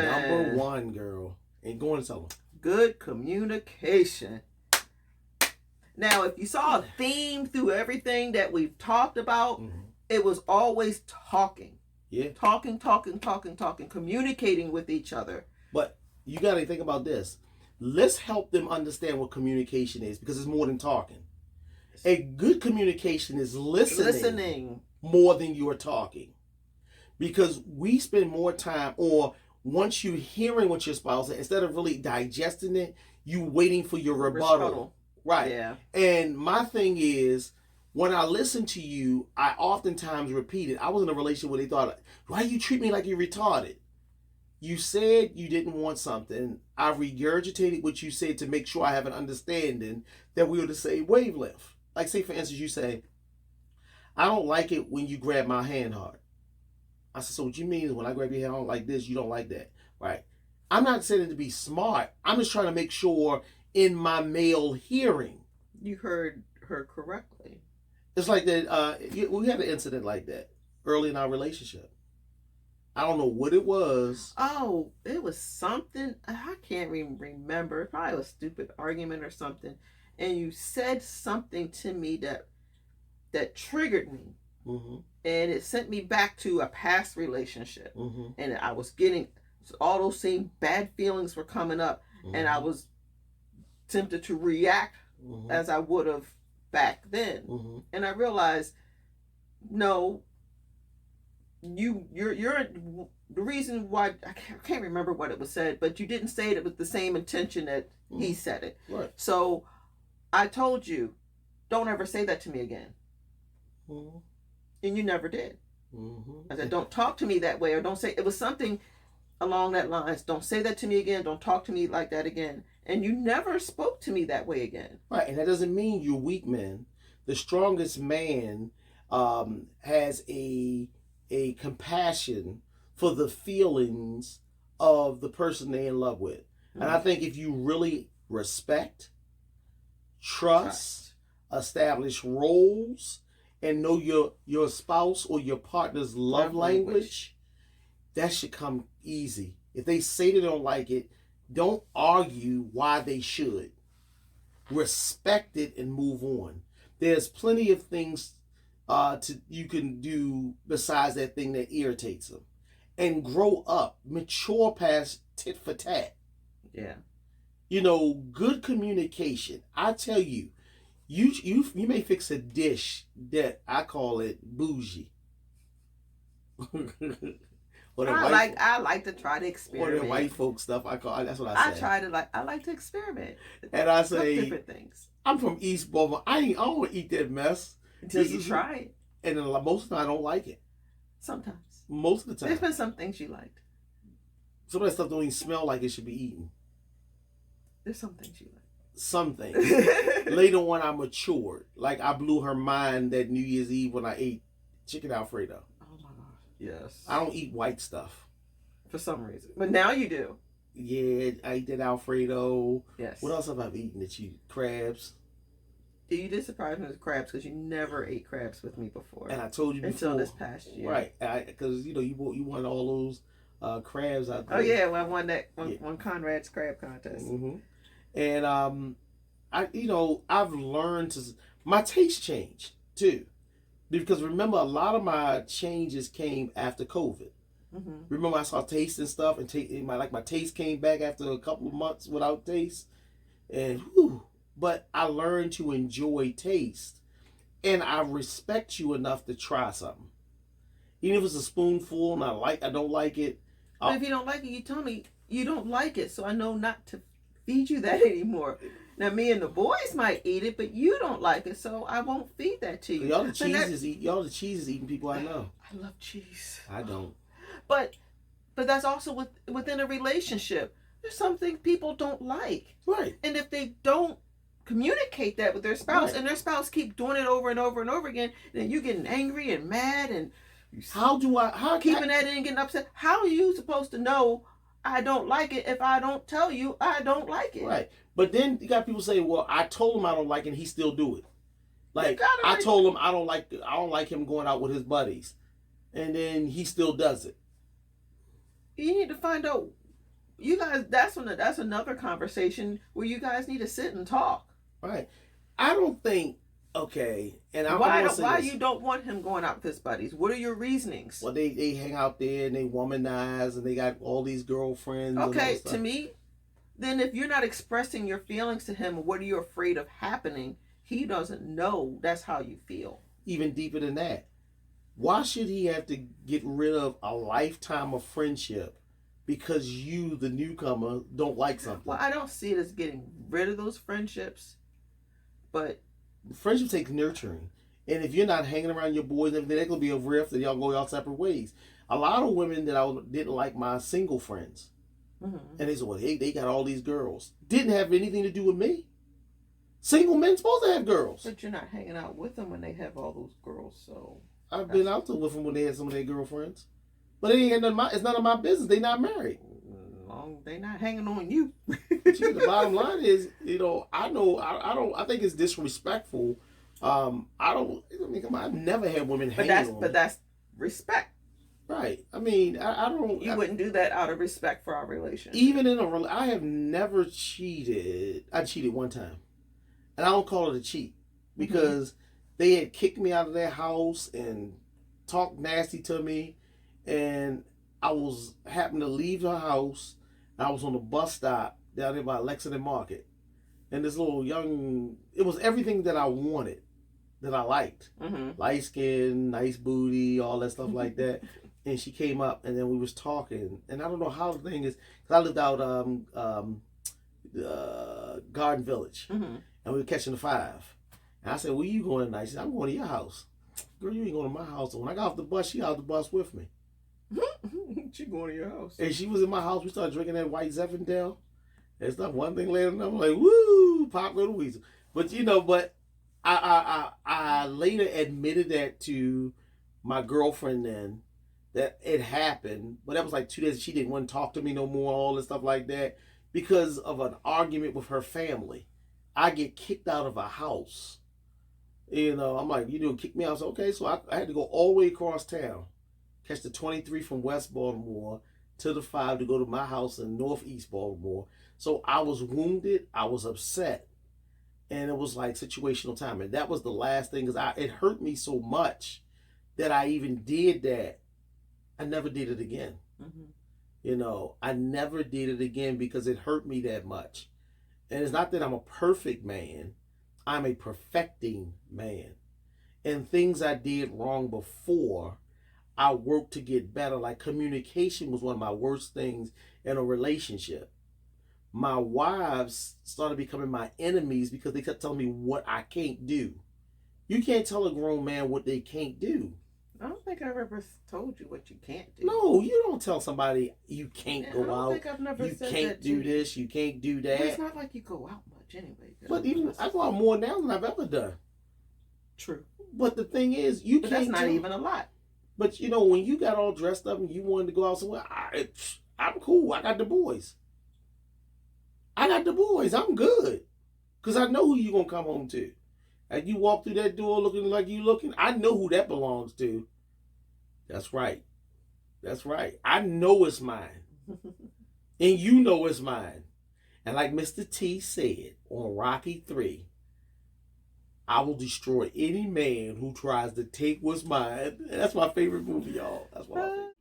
one. Number one, girl. And go and tell them. Good communication. Now, if you saw a theme through everything that we've talked about, it was always talking. Yeah. Talking, communicating with each other. But you got to think about this. Let's help them understand what communication is, because it's more than talking. A good communication is listening more than you are talking. Because we spend more time, or once you're hearing what your spouse says, instead of really digesting it, you waiting for your rebuttal. Right. Yeah. And my thing is, when I listen to you, I oftentimes repeat it. I was in a relationship where they thought, why you treat me like you're retarded? You said you didn't want something. I regurgitated what you said to make sure I have an understanding that we were the same wavelength. Like, say, for instance, you say, I don't like it when you grab my hand hard. I said, so what you mean is when I grab your hand, I don't like this, you don't like that. Right. I'm not saying it to be smart. I'm just trying to make sure in my male hearing. You heard her correctly. It's like that. We had an incident like that early in our relationship. I don't know what it was. Oh, it was something. I can't even remember. Probably a stupid argument or something. And you said something to me that triggered me. Mm-hmm. And it sent me back to a past relationship. Mm-hmm. And I was getting all those same bad feelings were coming up. Mm-hmm. And I was tempted to react as I would have back then. Mm-hmm. And I realized, no, you're the reason why I can't remember what it was said, but you didn't say it with the same intention that he said it. Right. So I told you, don't ever say that to me again. Mm-hmm. And you never did. Mm-hmm. I said, don't talk to me that way, or don't say, it was something along that lines. Don't say that to me again. Don't talk to me like that again. And you never spoke to me that way again. Right. And that doesn't mean you're weak, man. The strongest man has a compassion for the feelings of the person they're in love with. Mm-hmm. And I think if you really respect, trust, establish roles, and know your spouse or your partner's love language, that should come easy. If they say they don't like it, don't argue why they should. Respect it and move on. There's plenty of things you can do besides that thing that irritates them. And grow up. Mature past tit for tat. Yeah. You know, good communication. I tell you, you may fix a dish that I call it bougie. I like to try to experiment. Or the white folk stuff. That's what I say. I like to experiment. And I say different things. I'm from East Baltimore. I don't want to eat that mess until you try it. And then most of the time I don't like it. Sometimes. Most of the time. There's been some things you liked. Some of that stuff don't even smell like it should be eaten. There's some things you like. Some things. Later on I matured. Like I blew her mind that New Year's Eve when I ate chicken Alfredo. Oh my gosh. Yes. I don't eat white stuff. For some reason. But now you do. Yeah, I ate that Alfredo. Yes. What else have I eaten that you... Crabs. You did surprise me with crabs because you never ate crabs with me before. And I told you before. Until this past year. Right. Because, you won all those crabs out there. Oh, yeah. Well, I won Conrad's crab contest. Mm-hmm. And, I've learned to... My taste changed, too. Because remember, a lot of my changes came after COVID. Mm-hmm. Remember, I started tasting stuff, and my taste came back after a couple of months without taste. And, but I learned to enjoy taste. And I respect you enough to try something. Even if it's a spoonful and I don't like it. But if you don't like it, you tell me you don't like it, so I know not to feed you that anymore. Now, me and the boys might eat it, but you don't like it, so I won't feed that to you. Y'all the cheese is eating people I know. I love cheese. I don't. But that's also within a relationship. There's something people don't like. Right. And if they don't communicate that with their spouse, and their spouse keep doing it over and over and over again, then you getting angry and mad and keeping that in and getting upset. How are you supposed to know I don't like it if I don't tell you I don't like it? Right. But then you got people say, well, I told him I don't like it and he still do it. Like I told him I don't like him going out with his buddies. And then he still does it. You need to find out you guys, that's another conversation where you guys need to sit and talk. Right. I don't think. Okay, and why you don't want him going out with his buddies? What are your reasonings? Well, they hang out there and they womanize and they got all these girlfriends. Okay, to me, then if you're not expressing your feelings to him, what are you afraid of happening? He doesn't know that's how you feel. Even deeper than that, why should he have to get rid of a lifetime of friendship because you, the newcomer, don't like something? Well, I don't see it as getting rid of those friendships, but friendship takes nurturing. And if you're not hanging around your boys and everything, there's going to be a rift and y'all go y'all separate ways. A lot of women that I didn't like my single friends. Mm-hmm. And they said, well, they got all these girls. Didn't have anything to do with me. Single men supposed to have girls. But you're not hanging out with them when they have all those girls, so... I've been out with them when they had some of their girlfriends. But it ain't it's none of my business. They not married. Long they not hanging on you. Gee, the bottom line is, I think it's disrespectful. Come on, I've never had women hanging on me. But that's respect. Right. I mean, I don't... You wouldn't do that out of respect for our relationship. Even in I have never cheated. I cheated one time. And I don't call it a cheat. Because they had kicked me out of their house and talked nasty to me. And I happened to leave the house. And I was on the bus stop down there by Lexington Market. And this little it was everything that I wanted. That I liked. Mm-hmm. Light skin, nice booty, all that stuff like that. And she came up, and then we was talking, and I don't know how the thing is, because I lived out Garden Village, and we were catching the 5. And I said, "Where you going tonight?" She said, "I'm going to your house." Girl, you ain't going to my house. And when I got off the bus, she got off the bus with me. She going to your house. And she was in my house. We started drinking that white Zinfandel and stuff. One thing later than another, I'm like, woo, pop little weasel. But I later admitted that to my girlfriend then, that it happened, but that was like 2 days. She didn't want to talk to me no more, all this stuff like that, because of an argument with her family. I get kicked out of a house. I'm like, kick me out. So, okay, so I had to go all the way across town, catch the 23 from West Baltimore to the 5 to go to my house in Northeast Baltimore. So I was wounded. I was upset. And it was like situational time. And that was the last thing, because it hurt me so much that I even did that. I never did it again. Mm-hmm. I never did it again because it hurt me that much. And it's not that I'm a perfect man. I'm a perfecting man. And things I did wrong before, I worked to get better. Like communication was one of my worst things in a relationship. My wives started becoming my enemies because they kept telling me what I can't do. You can't tell a grown man what they can't do. I don't think I've ever told you what you can't do. No, you don't tell somebody you can't go out. I don't think I've never said that. You can't do this, you can't do that. Well, it's not like you go out much anyway. But even I go out more now than I've ever done. True. But the thing is, you can't. That's not even a lot. But when you got all dressed up and you wanted to go out somewhere, I'm cool. I got the boys. I'm good. Because I know who you're going to come home to. And you walk through that door looking like you looking, I know who that belongs to. That's right. I know it's mine. And you know it's mine. And like Mr. T said on Rocky 3, I will destroy any man who tries to take what's mine. And that's my favorite movie, y'all. That's my favorite.